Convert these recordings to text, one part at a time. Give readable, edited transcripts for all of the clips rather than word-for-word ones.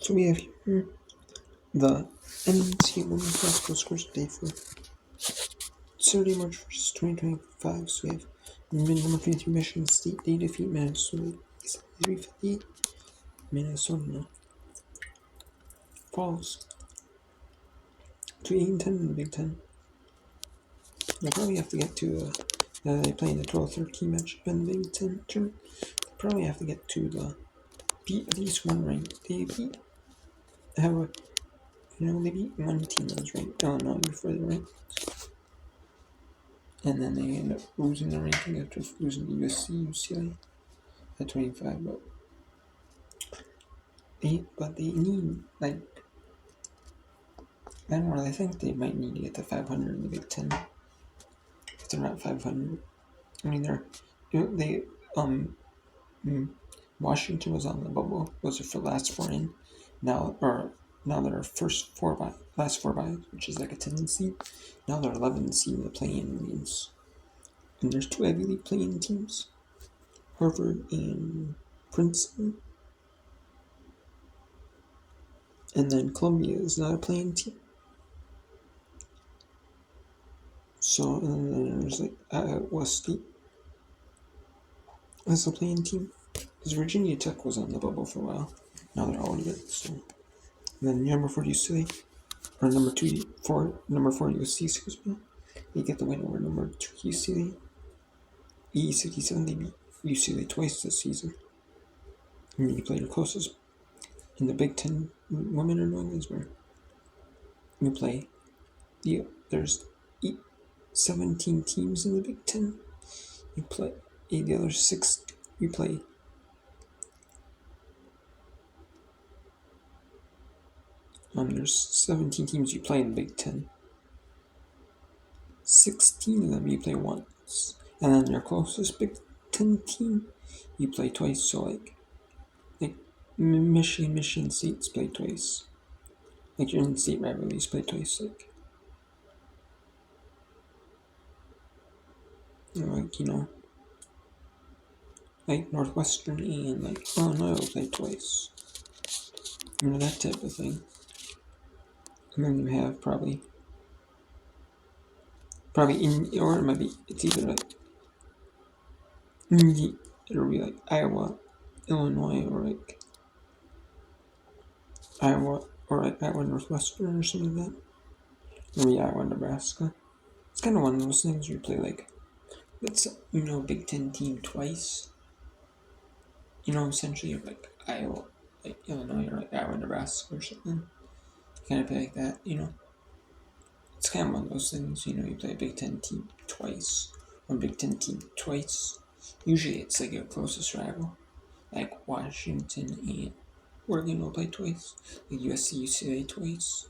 So we have here the NCAA Women's Basketball Scores Day for Saturday, March 1st, 2025. So we have number 23 Michigan State. They defeat Minnesota 358. Minnesota falls to 8-10 in the Big Ten. They'll probably have to get to they play in the 12-13 matchup in the Big Ten tournament. They'll probably have to get to the beat at least one rank. They beat they beat one team that was ranked Illinois before they ranked. And then they end up losing the ranking after losing to UCLA at 25. But they need, like, I don't know, I think they might need to get to 500 in the Big Ten. If they're not 500. I mean, Washington was on the bubble, was for the last four in. Now they're last four by, which is like a 10 seed. Now they're 11 seed in the play-in games. And there's two Ivy League play-in teams, Harvard and Princeton. And then Columbia is not a play-in team. So, and then there's like West State as a play-in team. Because Virginia Tech was on the bubble for a while. Now they're out of it. So, and then number 4 UCLA, or number 4 USC, excuse me. They get the win over number 2 UCLA. E67, they beat UCLA twice this season. And then you play your closest in the Big Ten women are knowing is where you play. There's 17 teams in the Big Ten. You play the other 6. You play there's 17 teams you play in the Big Ten. 16 of them you play once, and then your closest Big Ten team you play twice. So like Michigan State's play twice. Like your in-state rivalries play twice. Like Northwestern and like Illinois will play twice. That type of thing. And then you have probably or it might be, it's either like it'll be like Iowa, Illinois, or like Iowa Northwestern or something like that. Or Iowa Nebraska. It's kind of one of those things where you play like, let's Big Ten team twice. Essentially like Iowa, like Illinois, or like Iowa Nebraska or something. Kind of play like that, It's kind of one of those things, you play a Big Ten team twice, or Big Ten team twice. Usually it's like your closest rival, like Washington and Oregon will play twice, like USC, UCLA twice.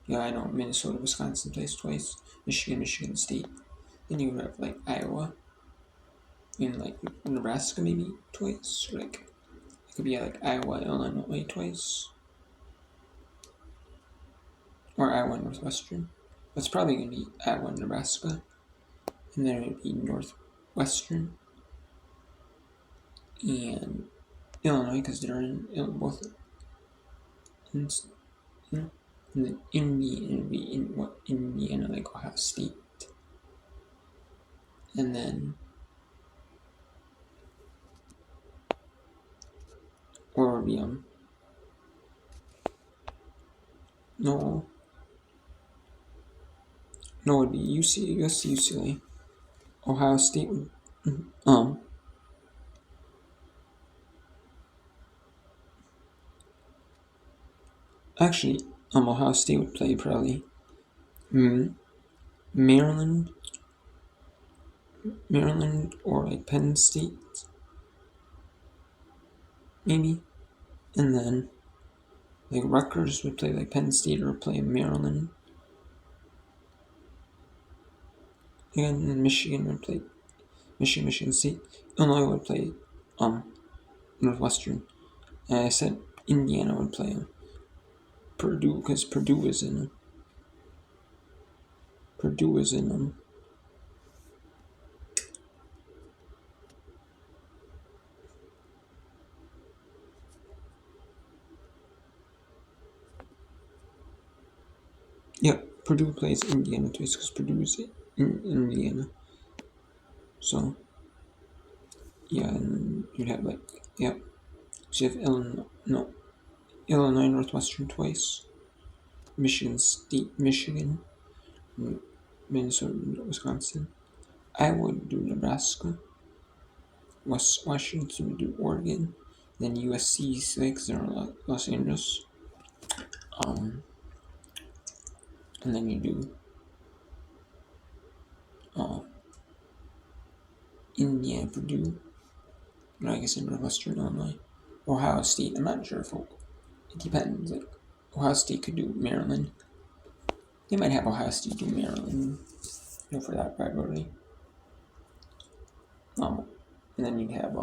I know Minnesota, Wisconsin plays twice, Michigan State. Then you have like Iowa, and like Nebraska maybe twice, or like it could be like Iowa, Illinois twice, or Iowa, Northwestern. It's probably going to be Iowa, Nebraska, and then it would be Northwestern and Illinois because they're in both. And then Indiana would be Indiana, like Ohio State, and then or it would be no, it would be USC, UCLA. Ohio State would actually Ohio State would play probably Maryland or like Penn State maybe, and then like Rutgers would play like Penn State or play Maryland. And then Michigan would play Michigan State. Illinois would play Northwestern. And I said Indiana would play Purdue because Purdue is in Yeah, Purdue plays Indiana twice because Purdue's in Indiana. So, yeah, and you'd have like, yeah. So you have Illinois Northwestern twice, Michigan State, Michigan, Minnesota, Wisconsin. I would do Nebraska. Washington would do Oregon. Then USC 6 in Los Angeles. Um, and then you do uh, Indiana, Purdue. No, I guess in Northwestern Illinois. Ohio State. I'm not sure if it depends. Like Ohio State could do Maryland. They might have Ohio State do Maryland. For that rivalry. And then you'd have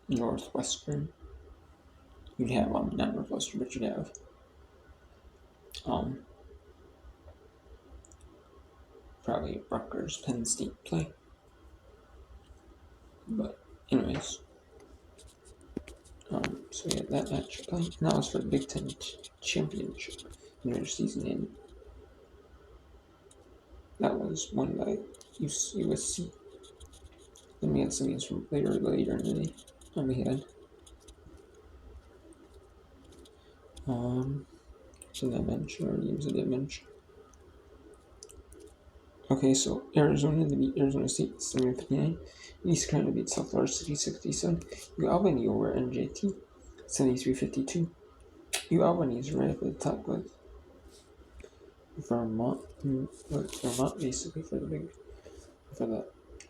Northwestern. You'd have not Northwestern, but you'd have um probably Rutgers, Penn State play. But anyways, so yeah, that match play. And that was for the Big Ten championship in their season, and that was won by USC. Then we had some games from later in the day. And we had so that mention or games I did mention. Okay, so Arizona, they beat Arizona State 759. East Carolina beat South Florida 67. Albany over NJT 73-52. Albany is right up at the top with Vermont. Vermont basically for the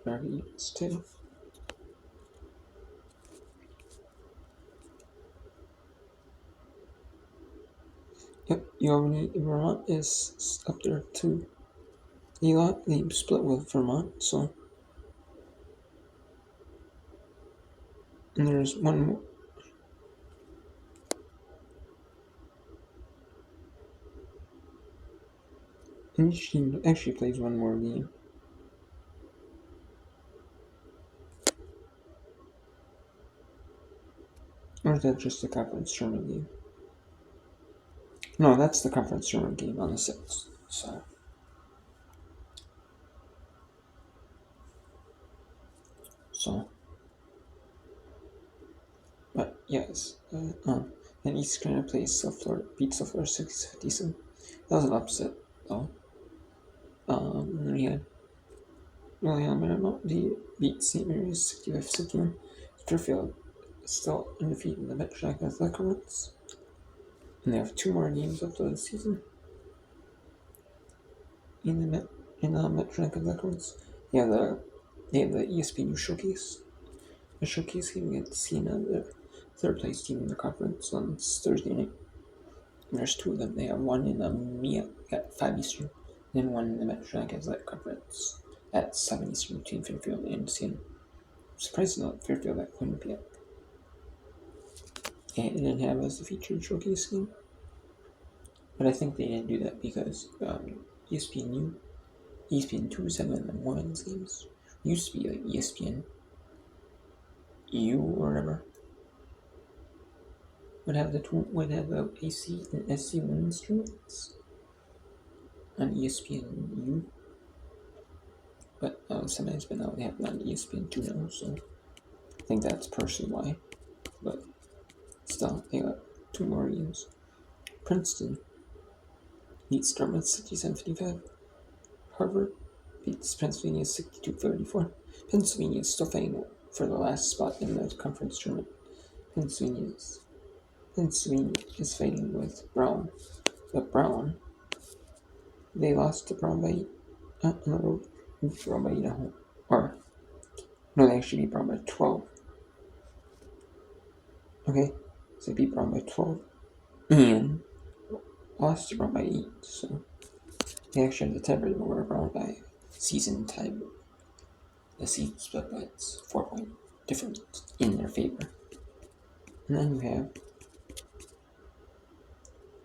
American East too. Yep, Albany, Vermont is up there too. They split with Vermont, so. And there's one more. And each team actually plays one more game. Or is that just the conference tournament game? No, that's the conference tournament game on the 6th. So. But yes, and East Carolina plays South Florida, beat South Florida 6-57. That was an upset, though. And then we had Alabama beat St. Mary's 65-61. Fairfield is still undefeated in the Matc Athletic Conference. And they have 2 more games left of the season in the Matc Athletic Conference. They have the ESPN Showcase. A showcase game against Siena, the third place team in the conference, on Thursday night. And there's 2 of them. They have one in MIA at 5 Eastern, and then one in the Matc Athletic Conference at 7 Eastern between Fairfield and Siena. Surprisingly, Fairfield at Quinnipiac. And it didn't have as the featured showcase game. But I think they didn't do that because ESPN 2 is having the women's games. It used to be like ESPN U or whatever. Would have the AC and SC women's tournaments on ESPN U. But sometimes, but now they have it on ESPN 2 now, so I think that's partially why. But still, they got 2 more games. Princeton beats Dartmouth 67-55. Harvard beats Pennsylvania 62-34. Pennsylvania is still fighting for the last spot in the conference tournament. Pennsylvania is fighting with Brown. But Brown, they lost to Brown by 8 on the road. Brown by 8 at home. Or, no, they actually beat Brown by 12. Okay, so they beat Brown by 12. And lost to Brown by 8. So they actually have the tiebreaker over Brown by season tie. The seed split, but it's 4-point difference in their favor. And then you have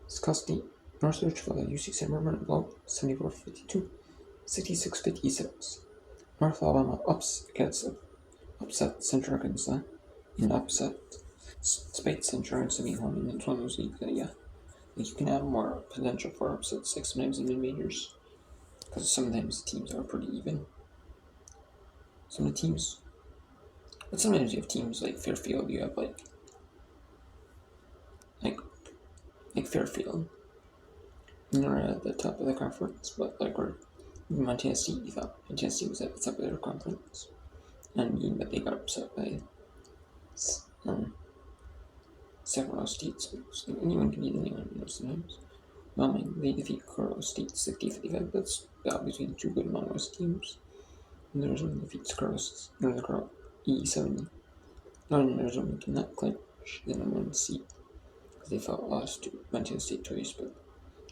Scott State, Northwich for the UC San Bernardino blow 74-52, 66-56. North Alabama upset Central Arkansas in upset, despite Central Arkansas being home, and it's one of those leagues that, yeah, Like, you can have more potential for upsets, like sometimes in mid-majors, because sometimes the teams are pretty even. Some of the teams, but sometimes you have teams like Fairfield. You have like like Fairfield, they're at the top of the conference, but like we're Montana State. You thought Montana State was at the top of their conference, and but they got upset by um, Sacramento State. So anyone can beat anyone, sometimes. Well, I mean, they defeat Colorado State 60-55. That's about between two good Mountain West teams. And Arizona defeats Colorado E70. And Arizona cannot clinch the number one seed because they felt lost to Montana State twice. But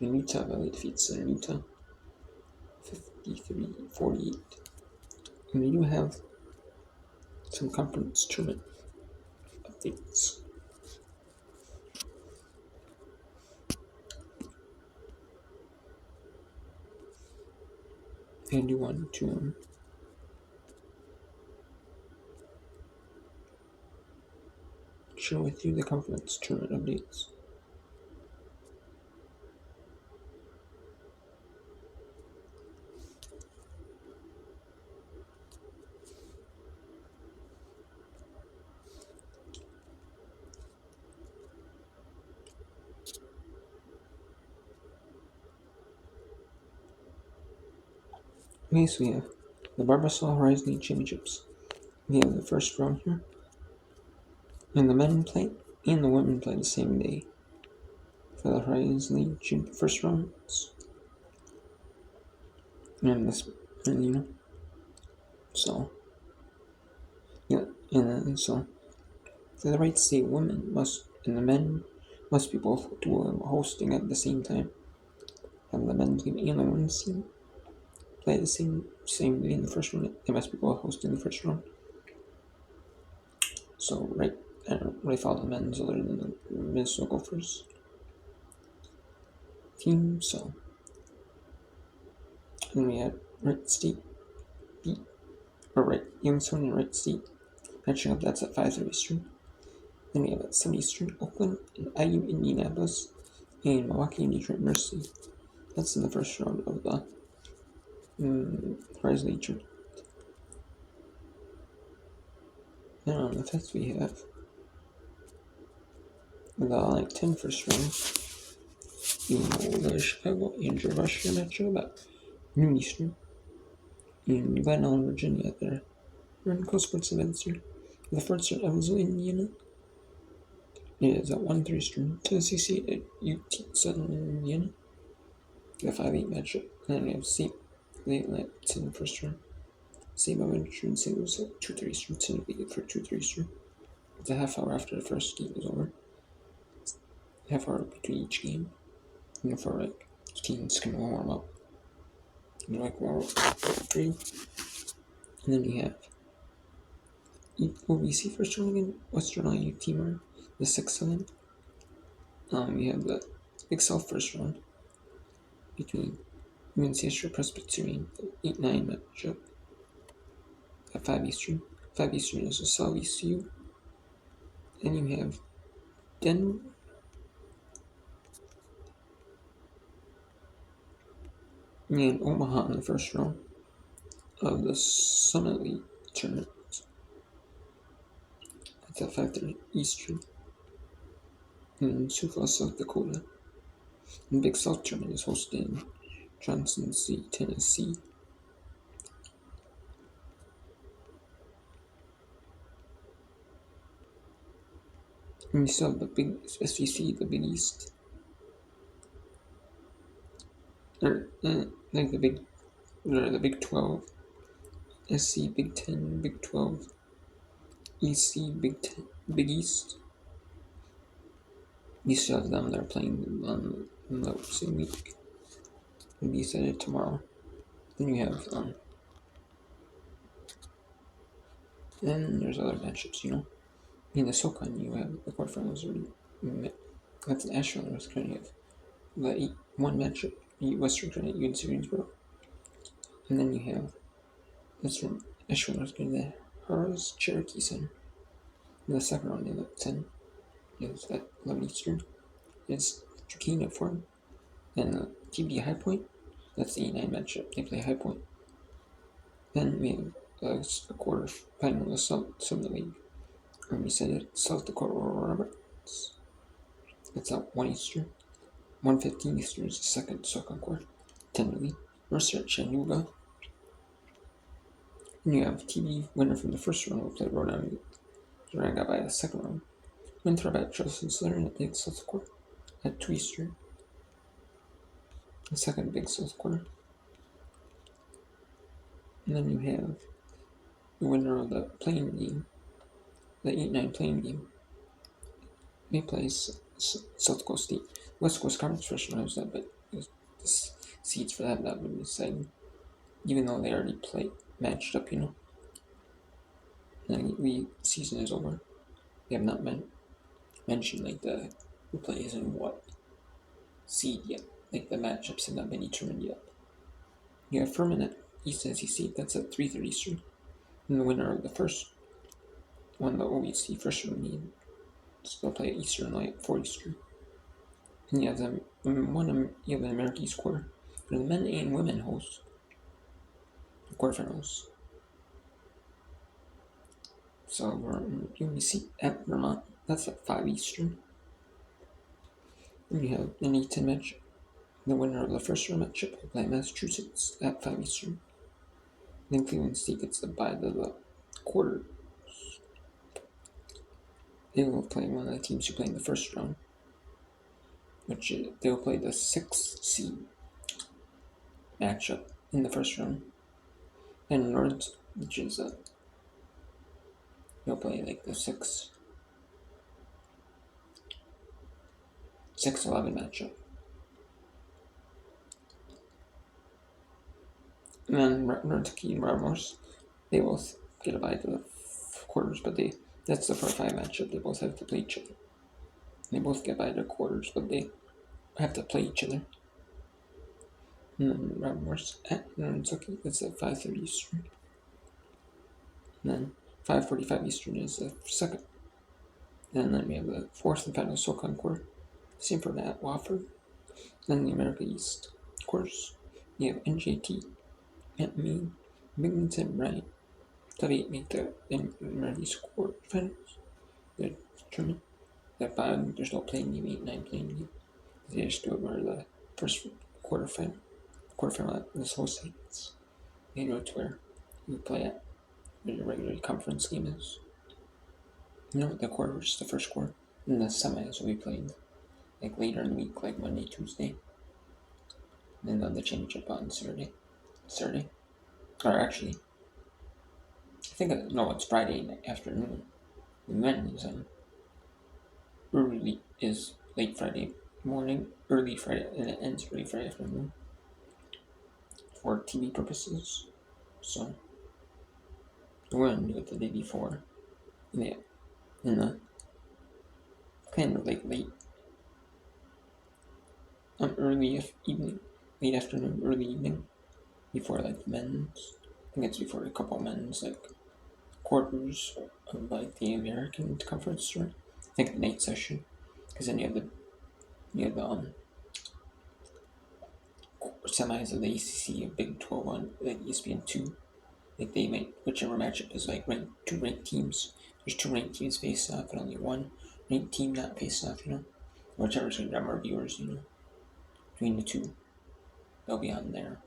in Utah Valley defeats Southern Utah 53-48. And we do have some conference tournament updates. I do want to share with you the conference tournament updates. Okay, so we have the Barbasol Horizon League Championships. We have the first round here. And the men play and the women play the same day for the Horizon League first rounds. And so yeah, and so for the right state, women must and the men must be both dual hosting at the same time. And the men's team and the women's team play the same day in the first round. They must be both hosting the first round. So right follow the men's other than the Minnesota Gophers team. So and we had Wright State beat Youngstown and Wright State matching up. That's at 5:30 Eastern. Then we have at 7 Eastern Oakland and IU Indianapolis and Milwaukee and Detroit Mercy. That's in the first round of the Horizon League tournament. Then on the 5th we have the 10 first round. The Chicago and Georgia matchup at noon Eastern in Glen Ellyn, Virginia. There are Coast Sports events here. The first at Evansville, Indiana. It is at 1:30 Eastern. Tennessee State at UT Southern, Indiana. The 5-8 matchup. And then we have St. That's in the first round. St. Bonaventure and St. Louis at 2:30 Eastern. Tentatively for 2:30 Eastern. It's a half hour after the first game is over. Half hour between each game. For teams can warm up. Warm up 3. And then we have OVC first round again. Western IU Timor, the 6-7. We have the Big South first round between UNC Esther Presbyterian, the 8-9 matchup at 5 Eastern. 5 Eastern is the South ECU. Then you have Denver and Omaha in the first round of the Summit League tournament. That's at 5:30 Eastern in Sioux Falls, South Dakota. And Big South tournament is hosted in Johnson City, Tennessee. And we still have the Big SEC, the Big East. Like the Big 12, SC, Big 10, Big 12, EC, Big 10, Big East. You still have them. They're playing on the same week. It'll be decided tomorrow. Then you have then there's other matchups. In the SoCon you have the quarterfinals already. That's an Asheville, North Carolina. You have the 8-1 matchup. Western Carolina, UNC Greensboro. And then you have that's from Asheville, North Carolina, Harrah's Cherokee Center. In the second round, in the 10 is at 11 Eastern. It's Duquesne at 4. Then TB High Point, that's the 8-9 matchup. They play High Point. Then we have a quarter final of Southern League. And we said it, South Dakota Roberts. It's at 1 Eastern. 1:15 Eastern is the second quarter. 10 to lead. Mercer at Chattanooga. And you have TB winner from the first round will play Rhode Island. Rhode Island got by the second round. Winthrop at Charleston Southern at Big South Quarter at 2 Eastern. The second Big South Quarter. And then you have the winner of the playing game, the 8-9 playing game. They play South Coast State. West Coast Conference first round was that, but the seeds for that have not been decided. Even though they already matched up, And the season is over. They have not mentioned who plays and what seed yet. Like the matchups have not been determined yet. You have Furman at East Tennessee State. That's at 3:30 Eastern. And the winner of the first one, the OEC first round need, still play at Eastern at 4 Eastern. And you have you have an American East quarter where the men and women host the quarterfinals. So we're in UBC at Vermont. That's at 5 Eastern. And you have an 8-10 match. The winner of the first round matchup will play Massachusetts at 5 Eastern. Then Cleveland State gets the bye to the quarters. They will play one of the teams who play in the first round, which they will play the 6th seed matchup in the first round. And North, which is they'll play the 6-11 matchup. And then North Key and Ramos, they both get a bye to the quarters, but that's the 4-5 matchup. They both have to play each other. They both get by the quarters, but they have to play each other. And then Ramos at Nantucket, that's at 5:30 Eastern. And then 5:45 Eastern is the second. And then we have the fourth and final SoCon quarter. Same for that, Wofford. Then the America East quarters. You have NJT at Maine, Binghamton, Bryant. W8 make the America East quarterfinals. They're determined. That bottom, there's no playing game, 8-9 playing game. They just do it where the first quarterfinal at this whole states. They go to where you play at, where your regular conference game is. The quarters, the first quarter. And the semis will be played later in the week, like Monday, Tuesday. And then the championship on Saturday. Or actually, I think, it's Friday afternoon. The men's is late Friday morning, early Friday, and it ends early Friday afternoon for TV purposes. So we're gonna do it the day before. Yeah, in the kind of late early evening, late afternoon, early evening, before the men's. I think it's before a couple men's quarters of the American Conference tour. I think the night session, because then you have the semis of the ACC, of Big 12 on ESPN2. They might, whichever matchup is two ranked teams. There's two ranked teams face off, and only one ranked team not face off. Whichever's going to grab more viewers. Between the two, they'll be on there.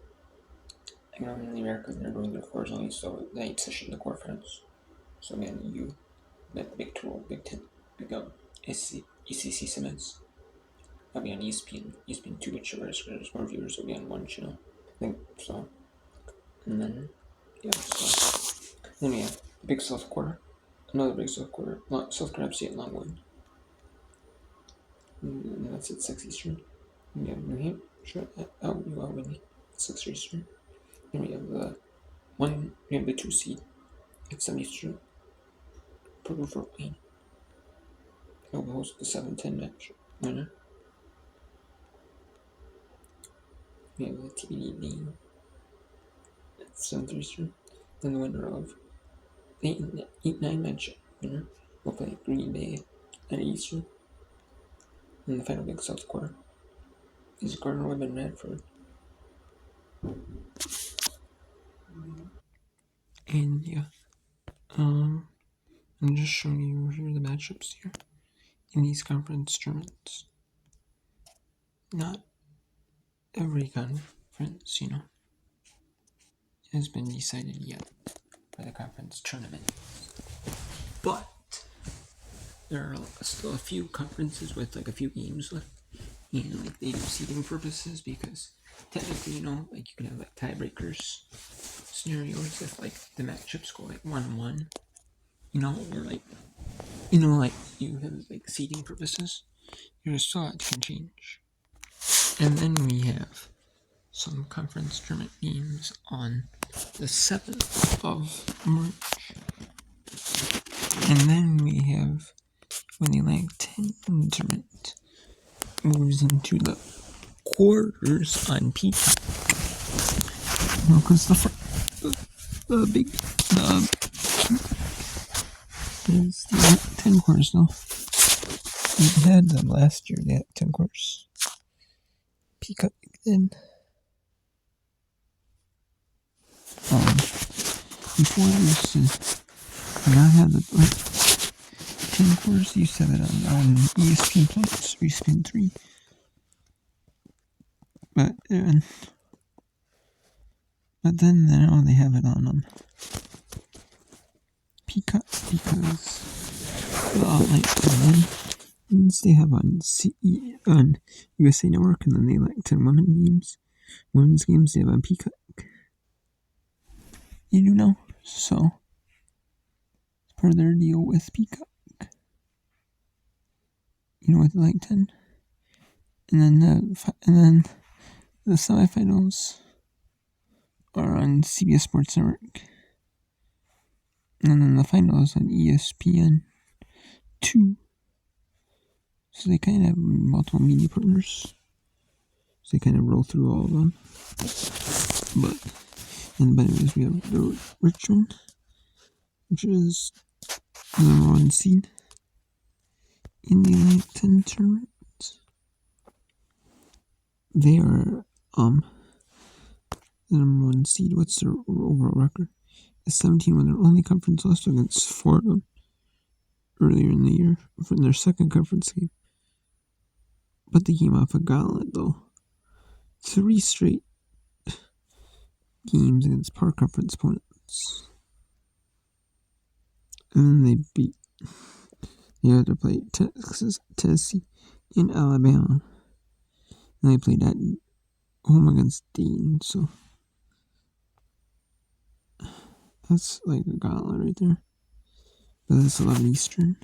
In the Americas, they're doing their quarters only, so the night session, the quarterfinals. So again, the Big 12, Big 10, Big ACC semis. That'll be on ESPN2, whichever there's more viewers will be on one channel. I think so. And then, then we have Big South Quarter. Another Big South Quarter. South Carolina State Longwood. And that's at 6 Eastern. And we have New Hampshire at Albany, 6 Eastern. Then we have the 2 seed at 7 Eastern. Purdue Fort Wayne. They'll host the 7-10 match winner. We have the TBD game at 7:30 Eastern. Then the winner of 8-9 match winner will play Green Bay at Eastern in the final Big South Quarter. He's Gardner Webb and Radford. And yeah, I'm just showing you here the matchups here in these conference tournaments. Not every conference, has been decided yet for the conference tournament. But there are still a few conferences with like a few games left. Like they do seeding purposes because technically, like you can have like tiebreakers scenarios if like the matchups go like 1-1, or like like you have like seeding purposes. Your slots can change. And then we have some conference tournament games on the 7th of March. And then we have when the Lag 10 tournament moves into the quarters on Peacock. Because the big is the 10 quarters now. We had them last year, they had 10 quarters. Peacock then. Before we used to not have the 10 quarters, you used to have it on ESPN Plus or ESPN 3. But then now they have it on Peacock because they have on USA Network, and then they like 10 women's games they have on Peacock. You do know, so it's part of their deal with Peacock. With like 10, and then the semifinals are on CBS Sports Network, and then the finals on ESPN 2. So they kind of have multiple media partners. So they kind of roll through all of them. But anyways, we have the Richmond, which is the number 1 seed in the Lag 10 tournament. They are the number 1 seed. What's their overall record? It's 17 when their only conference loss against Florida earlier in the year from their second conference game. But they came off a gauntlet though. 3 straight games against par conference opponents. And then they had to play Texas, Tennessee, and Alabama. And they played at home against Dayton, so that's like a gauntlet right there. But that's 11 Eastern.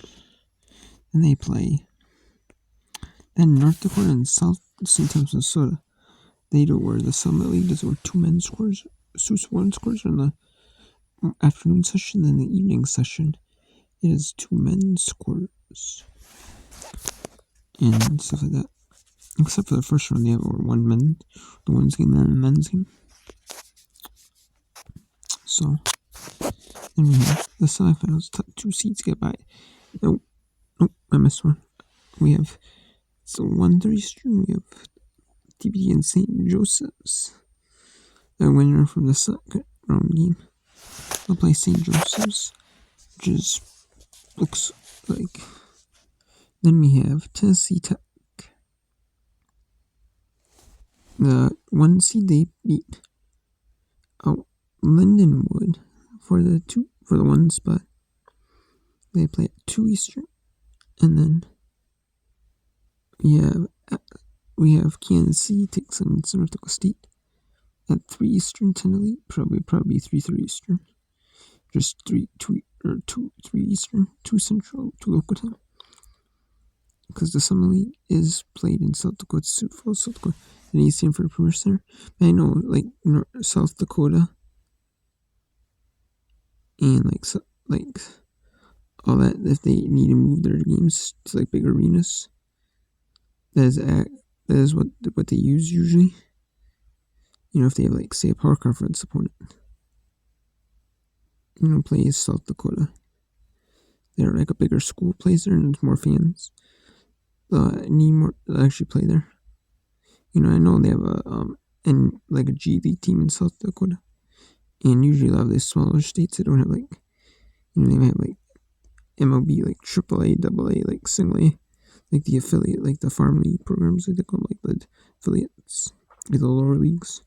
And they play then North Dakota and South St. Thomas, Minnesota. They do where the Summit League does where 2 men's scores, 2 women's scores in the afternoon session, then the evening session it is 2 men's scores and stuff like that. Except for the first one, they have the women's game, and then the men's game. So then we have the semifinals. Top 2 seeds get by. Nope, I missed one. We have 1:30 Eastern. We have TBD and St. Joseph's. The winner from the second round game will play St. Joseph's, which looks like. Then we have Tennessee Tech. The 1 seed they beat out Lindenwood for the 1 spot. They play at 2 Eastern, and then we have Kansas City takes on North Dakota State at 3 Eastern tentatively, probably 3:30 Eastern, just 3 Eastern, 2 Central, 2 local time. Because the Summer League is played in South Dakota, Sioux Falls, South Dakota, and Eastern for the Premier Center. I know, like South Dakota, and like all that. If they need to move their games to like big arenas, that is what they use usually. If they have like say a power conference opponent, plays South Dakota, they're like a bigger school plays there and there's more fans. Need more to actually play there. I know they have a G League team in South Dakota, and usually a lot of these smaller states they don't have they have MLB AAA, AA, single A, the affiliate, the farm league programs, they call them, the affiliates, the lower leagues.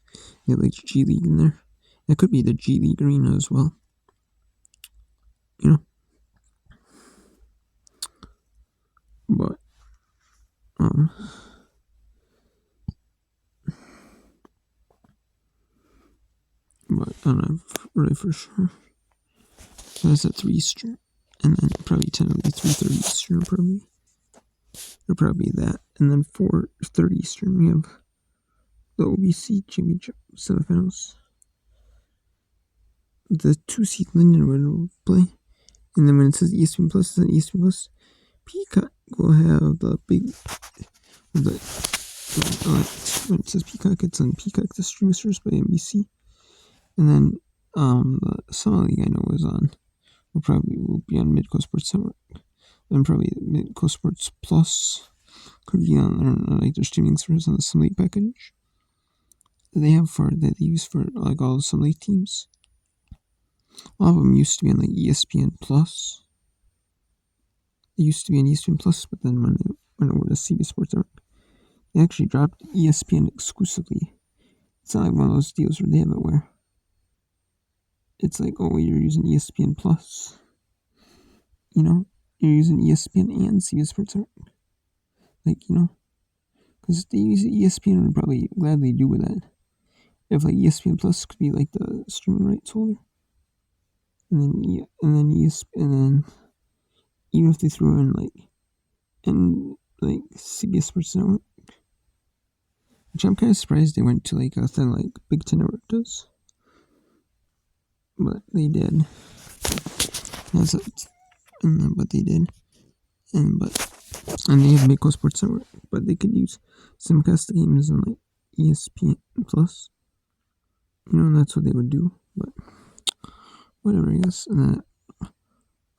They have G League in there. That could be the G League arena as well. But I'm not really for sure. So that's at 3 Eastern, and then probably 3:30 Eastern probably. It'll probably be that, and then 4:30 Eastern we have the OBC Championship semifinals. The 2-seed Lindenwood will play, and then when it says ESPN Plus, it's on ESPN Plus. Peacock will have the big, when it says Peacock, it's on Peacock, the streaming service by NBC. And then the Summer League I know is on, will be on Midcoast Sports Network. Then probably Midcoast Sports Plus could be on their streaming service on the Summer League package that they use for all the Summer League teams. All of them used to be on ESPN Plus. They used to be on ESPN Plus, but then when they went over to CBS Sports Network, they actually dropped ESPN exclusively. It's not one of those deals where they have it where it's you're using ESPN Plus. You're using ESPN and CBS Sports Network. Because if they use ESPN, would probably gladly do with that. If ESPN Plus could be the streaming rights holder, and then even if they threw in CBS Sports Network, which I'm kind of surprised they went to a thing Big Ten Network does, but they did. But they did, and they have Midcoast Sports Network, but they could use simulcast the games on ESPN Plus. And that's what they would do. But whatever, I guess. And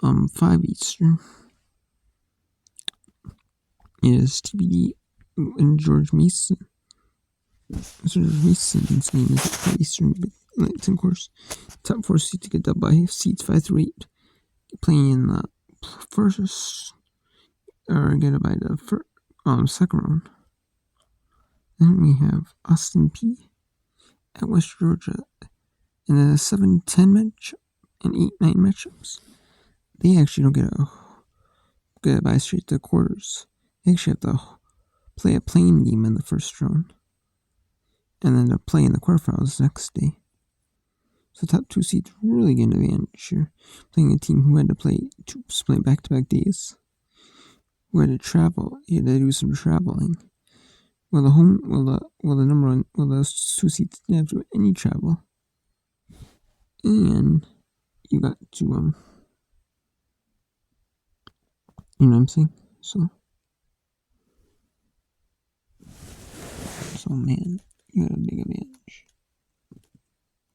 then 5 Eastern is TBD and George Mason. George Mason's game is at 5 Eastern, but it's of course top 4 seeds to get dubbed by seeds 5 through 8. Playing in the first, or get it by the second round. Then we have Austin P at West Georgia in a 7-10 match and 8-9 matchups. They actually don't get a bye straight to the quarters. They actually have to play a playing game in the first round, and then they're playing the quarterfinals next day. So top 2 seeds really get an advantage here, playing a team who had to play back-to-back days, who had to travel. You had to do some traveling. The number one, those 2 seeds didn't have to do any travel, and you got to you know what I'm saying? So man, you got a big advantage.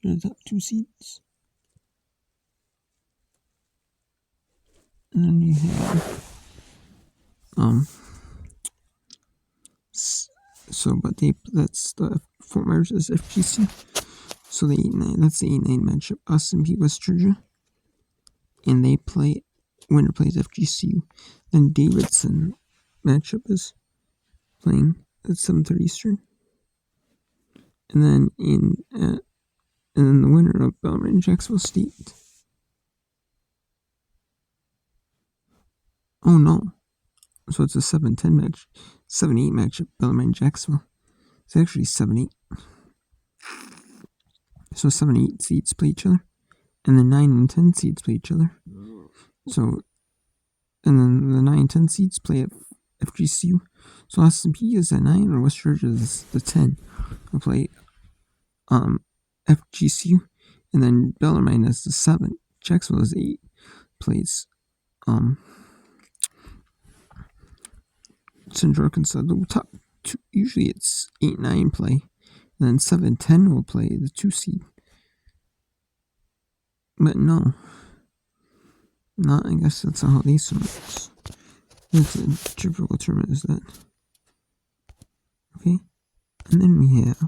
You're the top 2 seeds. And then you have that's the Fort Myers is FGC. So that's the 8-9 matchup. Austin P West Georgia, and winner plays FGCU. Then Davidson matchup is playing at 7:30 Eastern. And then the winner of Bellarmine and Jacksonville State. Oh no. So it's a 7-10 match. 7-8 matchup, Bellarmine and Jacksonville. It's actually 7-8. So 7-8 seeds play each other. And then 9 and 10 seeds play each other. So, and then the 9 and 10 seeds play at FGCU. So Austin P is at 9, or West Georgia is the 10. They'll play FGCU. And then Bellarmine is the 7. Jacksonville is 8. Plays Central Arkansas. The top 2, usually it's 8-9 play. And then 7-10 will play the 2 seed. But no. I guess that's not how these works. That's a typical tournament, is that? Okay. And then we have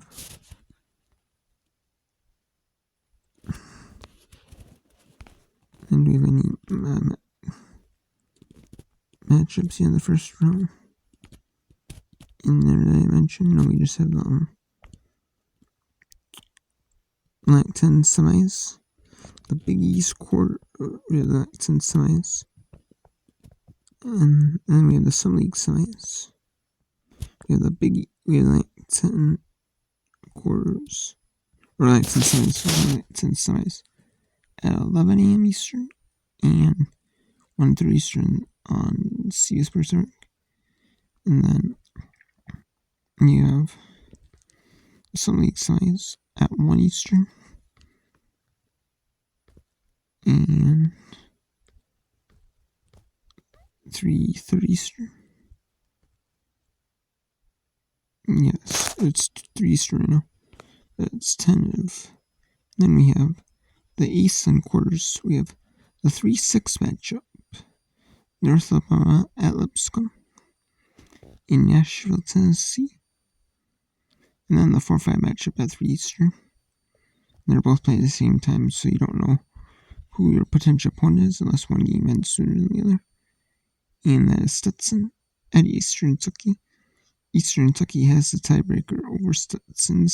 do we have any matchups here in the first round? In there that I mentioned? No, we just have the Mac 10 semis. The Big East quarter, we have the Mac 10 semis. And then we have the Sun League semis. We have the Mac 10 quarters. Or Mac 10 semis. Mac 10 semis at 11 a.m. Eastern and 1:30 Eastern on CBS Sports Network. And then you have Sun League semis at 1 Eastern and 3:30 Eastern. Yes, it's 3 Eastern right now. That's tentative. Then we have the Eastern quarters. We have the 3-6 matchup. North Alabama at Lipscomb in Nashville, Tennessee. And then the 4-5 matchup at 3 Eastern. They're both playing at the same time, so you don't know who your potential opponent is unless one game ends sooner than the other. And that is Stetson at Eastern Kentucky. Eastern Kentucky has the tiebreaker over Stetson,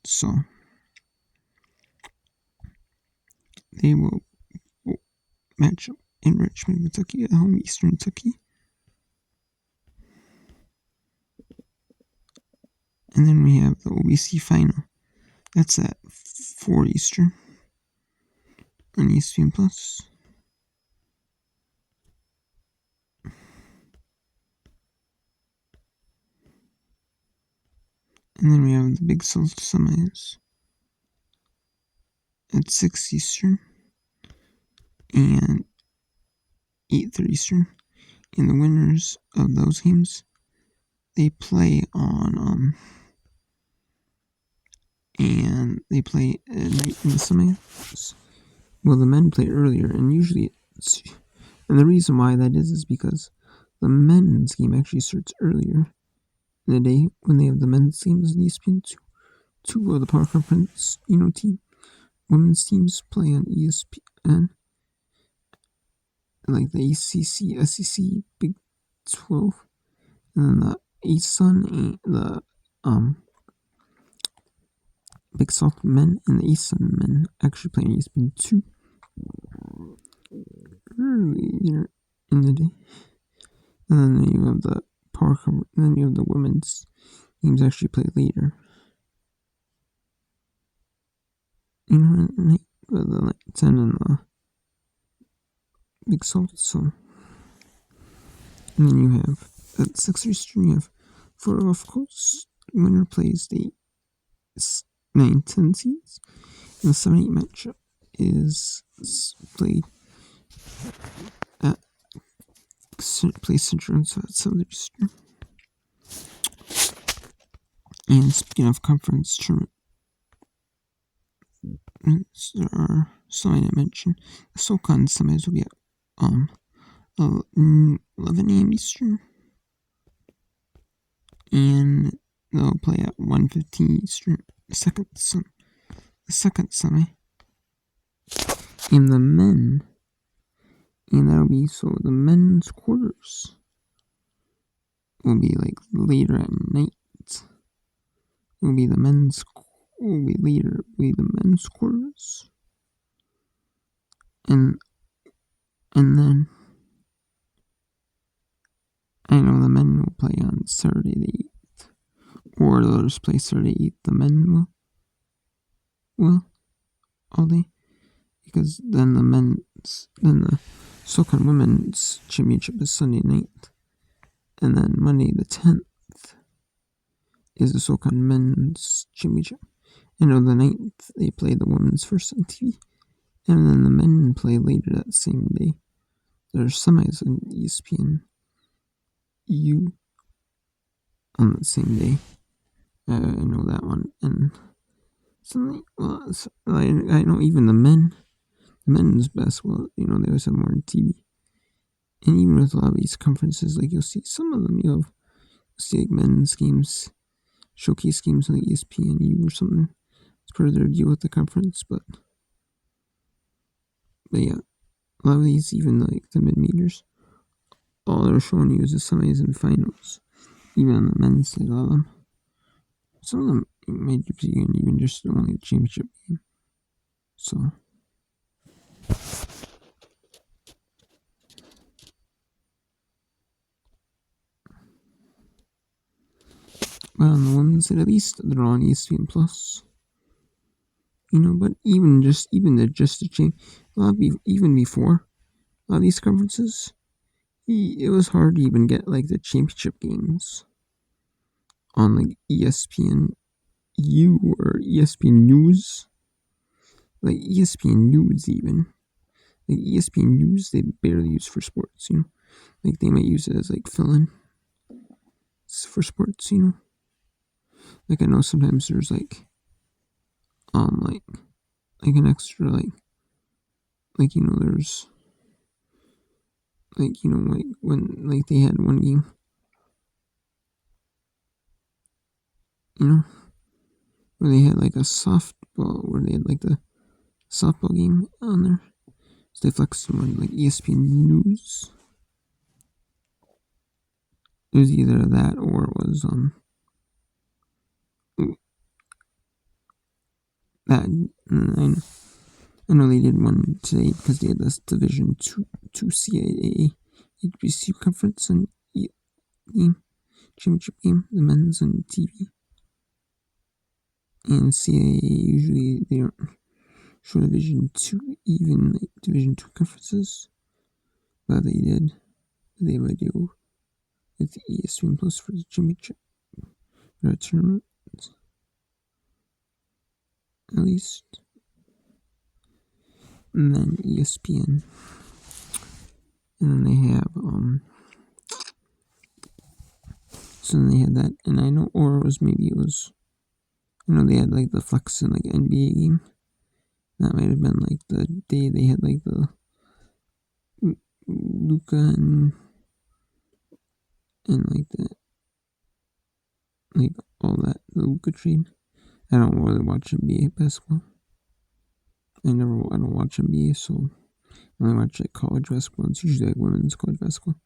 so they will match up in Richmond, Kentucky at home, Eastern Kentucky. And then we have the OVC final. That's at 4 Eastern on ESPN Plus. And then we have the Big South semis at 6 Eastern and 8:30 Eastern. And the winners of those games, they play on and they play at night in the semis. Well, the men play earlier, and usually and the reason why that is because the men's game actually starts earlier in the day when they have the men's games in ESPN2. Two of the Power Conference, team women's teams play on ESPN, like the ACC, SEC, Big 12, and then the ASUN, the Big South men and the ASUN men actually play on ESPN2 earlier in the day. And then you have the Power Conference, and then you have the women's teams actually play later. The night 10 and the Big South. So, and then you have at 6 Eastern, you have Florida Gulf Coast. Winner plays the 9-10 seeds, and the 7-8 matchup is played at Central, so at 7 Eastern. And speaking of conference tournament, there are something I mentioned. The SoCon semis will be at 11 a.m. Eastern, and they'll play at 1:15 Eastern. The second semi, and the men, and that'll be the men's quarters will be like later at night. Will be the men's quarters, and then I know the men will play on Saturday the 8th, or they'll just play Saturday 8th. The men will all day, because then the SoCon Women's Championship is Sunday night, and then Monday the 10th is the SoCon Men's Championship. And on the 9th, they play the women's first on TV, and then the men play later that same day. There's semis on ESPN U on the same day. I know that one. And something, I know even the men's basketball, they always have more on TV. And even with a lot of these conferences, like you'll see some of them, you'll see like men's games, showcase games on the ESPNU or something. It's part of their deal with the conference, but yeah, a lot of these, even like the mid-majors, all they're showing you is the semis and finals. Even on the men's side, a lot of them. Some of them might be even just only the championship game. So, but on the women's side, at least they're on ESPN Plus. But even the change, even before a lot of these conferences, it was hard to even get like the championship games on like ESPN U or ESPN News, like ESPN News even. Like ESPN News, they barely use for sports, Like they might use it as like fill-in for sports, Like I know sometimes there's like an extra like there's like like when like they had one game, where they had like a softball, where they had like the softball game on there. So they flexed on like ESPN News. It was either that or it was that. I know they did one today because they had this Division two CAA HBCU conference and game championship game, the men's on TV. And CAA usually they don't show Division two, even like Division two conferences, but they did. They have a deal with ESPN Plus for the championship tournament, at least. And then ESPN, and then they have so then they had that, and I know, or maybe it was, they had like the Flex and like NBA game. That might have been like the day they had like the Luka and like the like all that, the Luka trade. I don't really watch NBA basketball. I don't watch NBA, so I only watch like college basketball. It's usually like women's college basketball.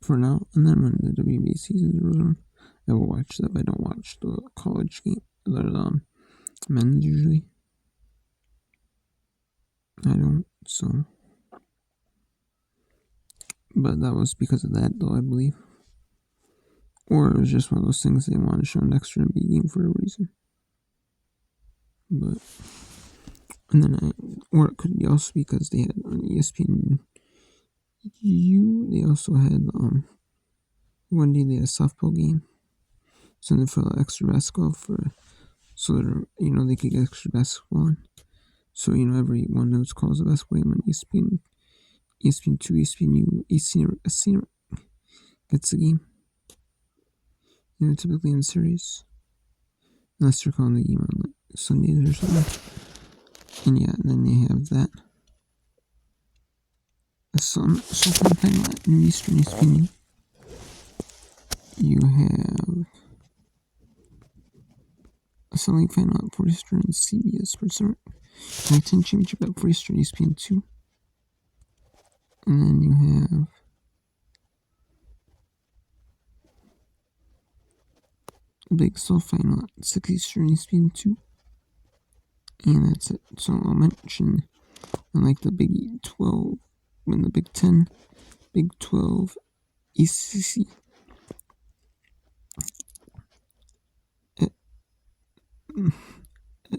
For now, and then when the WNBA season rolls around, I will watch that, but I don't watch the college game, the men's usually. I don't, so. But that was because of that, though, I believe. Or it was just one of those things they wanted to show an extra NBA game for a reason. But, and then, or it could be also because they had on ESPN U, they also had, one day they had a softball game. So then for extra basketball so that, they could get extra basketball on. So, every one knows calls a basketball game on ESPN 2, ESPN U, ESPN gets the game. Typically in the series. Unless they're calling the game on like Sundays or something. And yeah, then they have that. So sometime in Eastern ESPN, you have a Sunday final at 4 Eastern CBS Sports Network. Night 10 Championship at 4 Eastern ESPN 2. And then you have a Big Soul final at 6 Eastern ESPN 2. And that's it. So I'll mention like the Big 12, when the Big 10, Big 12, ACC,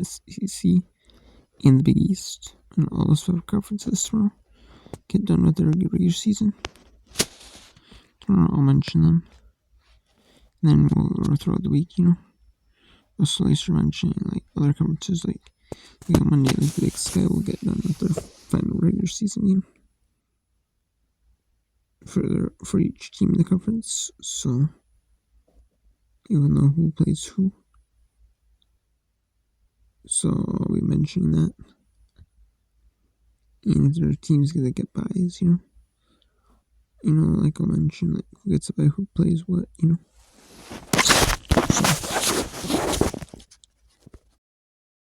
SEC, and the Big East, and all those 5 conferences tomorrow get done with their regular season. Tomorrow I'll mention them. And then we'll throughout the week, I'll slowly start mentioning like other conferences, like on Monday, like the Big Sky will get done with their final regular season game for each team in the conference. So you'll know who plays who. So I'll be mentioning that. And if there are teams that get buys, like I mentioned, like who gets to play who plays what,